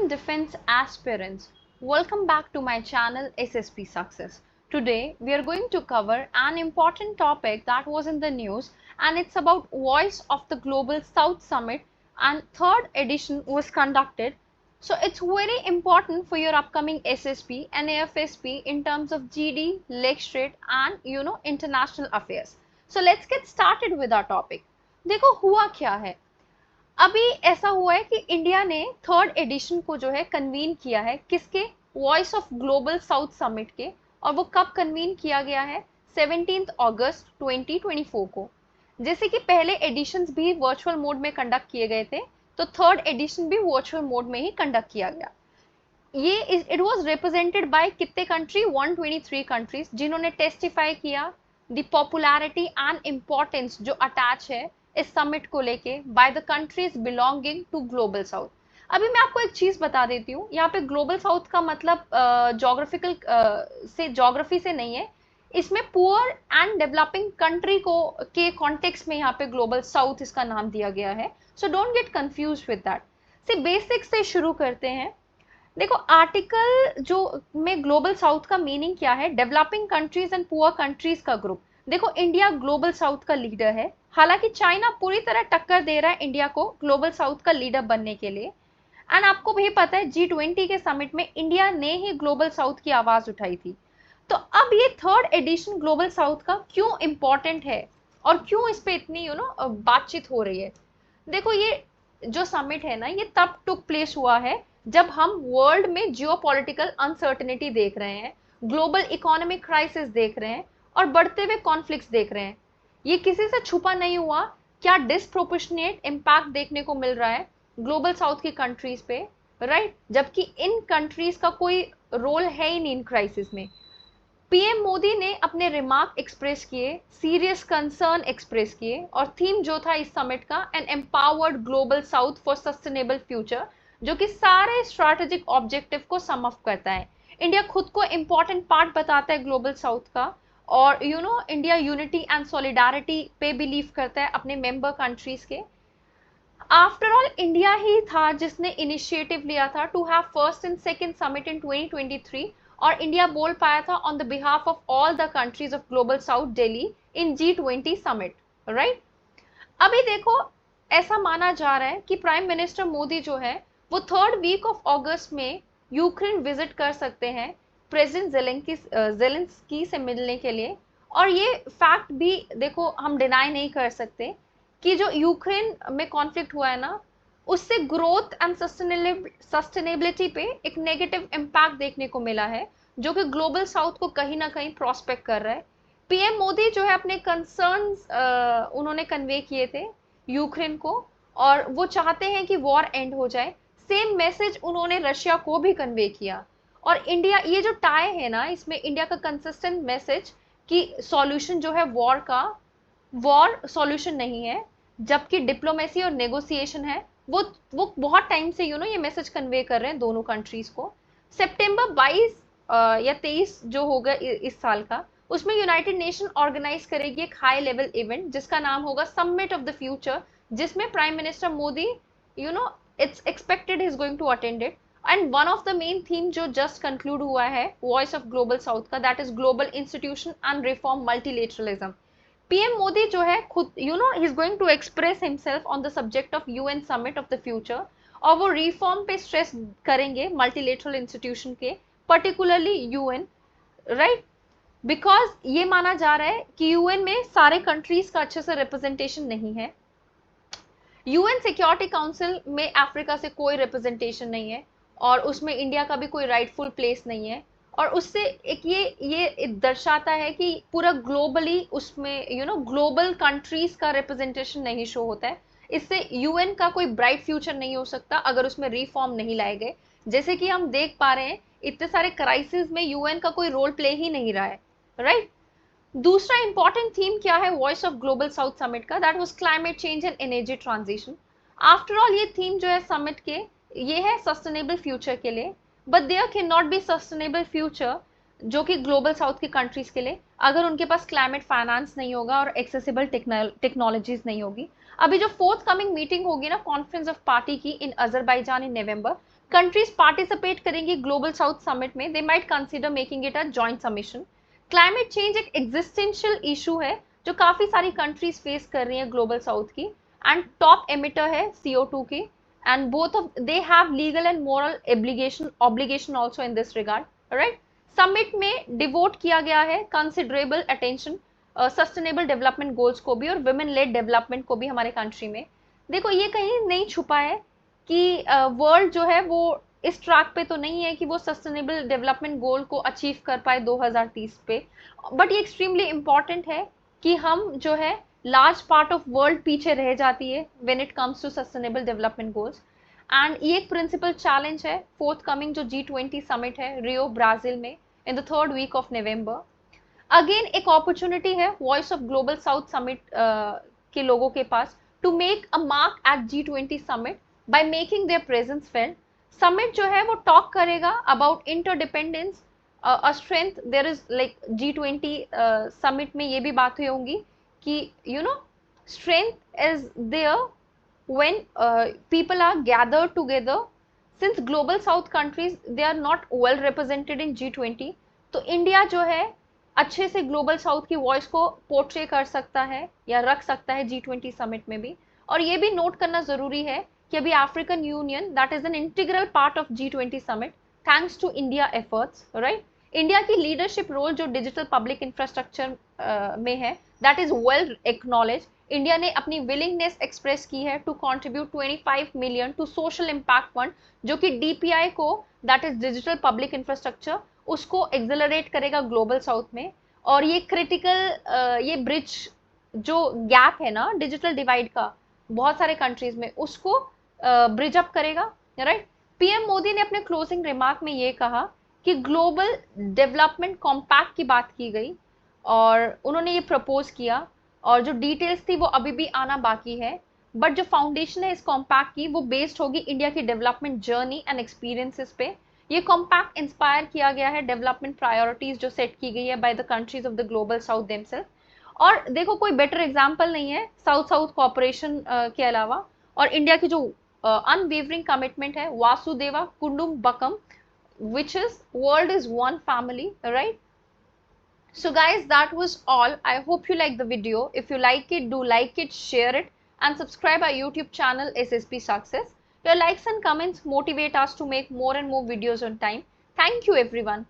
defense aspirants, welcome back to my channel SSP Success. Today we are going to cover an important topic that was in the news, and it's about Voice of the Global South Summit, and third edition was conducted. So it's very important for your upcoming SSP and AFSP in terms of GD, Lake Strait and international affairs. So let's get started with our topic. देखो हुआ क्या है, अभी ऐसा हुआ है कि India ने थर्ड एडिशन को जो है कन्वीन किया है, किसके? Voice of global south summit के। और वो कब कन्वीन किया गया है? 17 अगस्त 2024 को। जैसे कि पहले एडिशंस भी वर्चुअल मोड में कंडक्ट किए गए थे, तो थर्ड एडिशन भी वर्चुअल मोड में ही कंडक्ट किया गया। ये इट वाज रिप्रेजेंटेड बाय कितने कंट्री? 123 कंट्रीज, जिन्होंने टेस्टिफाई किया द पॉपुलैरिटी एंड इम्पोर्टेंस जो अटैच है इस समिट को लेके by the countries belonging to global south. अभी मैं आपको एक चीज बता देती हूँ, यहाँ पे ग्लोबल साउथ का मतलब ज्योग्राफी से नहीं है, इसमें पुअर एंड डेवलपिंग कंट्री को के कॉन्टेक्स्ट में यहाँ पे ग्लोबल साउथ इसका नाम दिया गया है। So don't get confuse with that. से बेसिक्स से शुरू करते हैं। देखो आर्टिकल जो में ग्लोबल साउथ का मीनिंग क्या है? Developing countries and poor countries का ग्रुप। देखो इंडिया ग्लोबल साउथ का लीडर है, हालांकि चाइना पूरी तरह टक्कर दे रहा है इंडिया को ग्लोबल साउथ का लीडर बनने के लिए। एंड आपको भी पता है G20 के समिट में इंडिया ने ही ग्लोबल साउथ की आवाज उठाई थी। तो अब ये थर्ड एडिशन ग्लोबल साउथ का क्यों इंपॉर्टेंट है और क्यों इस पे इतनी बातचीत हो रही है? देखो ये जो समिट है ना, ये तब टुक प्लेस हुआ है जब हम वर्ल्ड में जियोपॉलिटिकल अनसर्टेनिटी देख रहे हैं, ग्लोबल इकोनॉमिक क्राइसिस देख रहे हैं और बढ़ते हुए कॉन्फ्लिक्ट्स देख रहे हैं। ये किसी से छुपा नहीं हुआ, क्या डिसप्रोपोर्शनेट इम्पैक्ट देखने को मिल रहा है ग्लोबल साउथ की कंट्रीज पे, राइट? जबकि इन कंट्रीज का कोई रोल है ही नहीं इन क्राइसिस में। पीएम मोदी ने अपने रिमार्क एक्सप्रेस किए, सीरियस कंसर्न एक्सप्रेस किए, और थीम जो था इस समिट का, an empowered global south for sustainable future, जो कि सारे स्ट्रैटेजिक ऑब्जेक्टिव को सम अप करता है। इंडिया खुद को इंपॉर्टेंट पार्ट बताता है ग्लोबल साउथ का, और इंडिया यूनिटी एंड सॉलिडारिटी पे बिलीव करता है अपने मेंबर कंट्रीज के। आफ्टर ऑल इंडिया ही था जिसने इनिशिएटिव लिया था to have first and second summit in 2023, और इंडिया बोल पाया था on the behalf of all the countries of global south Delhi in G20 summit, right? अभी देखो ऐसा माना जा रहा है कि प्राइम मिनिस्टर मोदी जो है वो थर्ड वीक ऑफ अगस्त में यूक्रेन विजिट कर सकते हैं प्रेसिडेंट जेलेंस्की से मिलने के लिए। और ये फैक्ट भी देखो हम डिनाई नहीं कर सकते कि जो यूक्रेन में कॉन्फ्लिक्ट हुआ है ना, उससे ग्रोथ एंड सस्टेनेबिलिटी पे एक नेगेटिव इम्पैक्ट देखने को मिला है, जो कि ग्लोबल साउथ को कहीं ना कहीं प्रोस्पेक्ट कर रहा है। पीएम मोदी जो है अपने कंसर्न्स उन्होंने कन्वे किए थे यूक्रेन को, और वो चाहते हैं कि वॉर एंड हो जाए। सेम मैसेज उन्होंने रशिया को भी कन्वे किया। और इंडिया, ये जो टाई है ना, इसमें इंडिया का कंसिस्टेंट मैसेज कि सॉल्यूशन जो है वॉर का, वॉर सॉल्यूशन नहीं है, जबकि डिप्लोमेसी और नेगोशिएशन है, वो बहुत टाइम से ये मैसेज कन्वे कर रहे हैं दोनों कंट्रीज को। सितंबर 22 या 23 जो होगा इस साल का, उसमें यूनाइटेड नेशन ऑर्गेनाइज करेगी एक हाई लेवल इवेंट जिसका नाम होगा समिट ऑफ द फ्यूचर, जिसमें prime minister Modi it's expected is going to attend it. And one of the main theme जो जस्ट कंक्लूड हुआ है वॉइस ऑफ ग्लोबल साउथ का, that is global institution and reform multilateralism. PM Modi जो है खुद ही is going to express himself on the subject of UN summit of the future, और वो रिफॉर्म पे स्ट्रेस करेंगे मल्टीलेटरल इंस्टीट्यूशन के, पर्टिकुलरली यूएन, राइट? बिकॉज ये माना जा रहा है कि यूएन में सारे कंट्रीज का अच्छे से रिप्रेजेंटेशन नहीं है। यूएन सिक्योरिटी काउंसिल में अफ्रीका से कोई रिप्रेजेंटेशन नहीं है, और उसमें इंडिया का भी कोई राइटफुल प्लेस नहीं है। और उससे एक ये दर्शाता है कि पूरा ग्लोबली उसमें ग्लोबल कंट्रीज का रिप्रेजेंटेशन नहीं शो होता है। इससे यूएन का कोई ब्राइट फ्यूचर नहीं हो सकता अगर उसमें रिफॉर्म नहीं लाए गए। जैसे कि हम देख पा रहे हैं इतने सारे क्राइसिस में यूएन का कोई रोल प्ले ही नहीं रहा है, राइट? दूसरा इंपॉर्टेंट थीम क्या है voice of global south summit का? That was climate change and energy transition. After all ये थीम जो है समिट के, ये है सस्टेनेबल फ्यूचर के लिए, but there can not be sustainable future जो कि ग्लोबल साउथ की कंट्रीज के लिए, अगर उनके पास क्लाइमेट फाइनेंस नहीं होगा और एक्सेसिबल टेक्नोलॉजीज नहीं होगी। अभी जो फोर्थ कमिंग मीटिंग होगी ना कॉन्फ्रेंस ऑफ पार्टी की इन अजरबैजान इन नवंबर, कंट्रीज पार्टिसिपेट करेंगी ग्लोबल साउथ समिट में, they might consider making it a joint submission. Climate change एक एग्जिस्टेंशियल इशू है जो काफी सारी कंट्रीज फेस कर रही हैं ग्लोबल साउथ की, एंड टॉप एमिटर है CO2 की, and both of they have legal and moral obligation also in this regard, right? Summit में डिवोट किया गया है considerable attention sustainable development goals को भी और वुमेन लेड डेवलपमेंट को भी हमारे कंट्री में। देखो ये कहीं नहीं छुपा है कि वर्ल्ड जो है वो इस ट्रैक पे तो नहीं है कि वो सस्टेनेबल डेवलपमेंट गोल को अचीव कर पाए 2030 पे, बट ये एक्सट्रीमली इंपॉर्टेंट है कि हम जो है लार्ज पार्ट ऑफ वर्ल्ड पीछे रह जाती है when it comes to sustainable development goals. And ये एक प्रिंसिपल चैलेंज है फोर्थ कमिंग जो G20 समिट है रियो ब्राजील में in the third week of November. Again एक अपॉर्चुनिटी है voice of global south summit के लोगों के पास to make a mark at G20 summit by making their presence felt. Summit जो है वो टॉक करेगा about interdependence a strength, there is like G20 summit में ये भी बातें होंगी कि you know strength is there when people are gathered together, since global south countries they are not well represented in G20, तो India जो है अच्छे से ग्लोबल साउथ की वॉइस को पोर्ट्रे कर सकता है या रख सकता है G20 समिट में भी। और ये भी नोट करना जरूरी है कि अभी African union that is an integral part of G20 summit thanks to India efforts, right? India की लीडरशिप रोल जो डिजिटल पब्लिक इंफ्रास्ट्रक्चर में है that is well acknowledge. India ने अपनी विलिंगनेस एक्सप्रेस की है to contribute 25 million to social impact fund, जो कि DPI को that is digital public infrastructure उसको एक्सेलरेट करेगा ग्लोबल साउथ में। और ये क्रिटिकल ये ब्रिज जो गैप है ना डिजिटल डिवाइड का बहुत सारे कंट्रीज में, उसको ब्रिज अप करेगा, राइट? PM मोदी ने अपने क्लोजिंग रिमार्क में ये कहा कि ग्लोबल डेवलपमेंट कॉम्पैक्ट की बात की गई और उन्होंने ये प्रपोज किया, और जो डिटेल्स थी वो अभी भी आना बाकी है, बट जो फाउंडेशन है इस कॉम्पैक्ट की वो बेस्ड होगी इंडिया की डेवलपमेंट जर्नी एंड एक्सपीरियंसेस पे। ये कॉम्पैक्ट इंस्पायर किया गया है डेवलपमेंट प्रायोरिटीज जो सेट की गई है by the countries of the global south themselves. और देखो कोई बेटर एग्जाम्पल नहीं है साउथ साउथ कॉपरेशन के अलावा, और इंडिया की जो अनवेवरिंग कमिटमेंट है Vasudeva कुटुंबकम, which is world is one family, right? So guys, that was all. I hope you like the video. If you like it, do like it, share it, and subscribe our YouTube channel SSP Success. Your likes and comments motivate us to make more and more videos on time. Thank you everyone.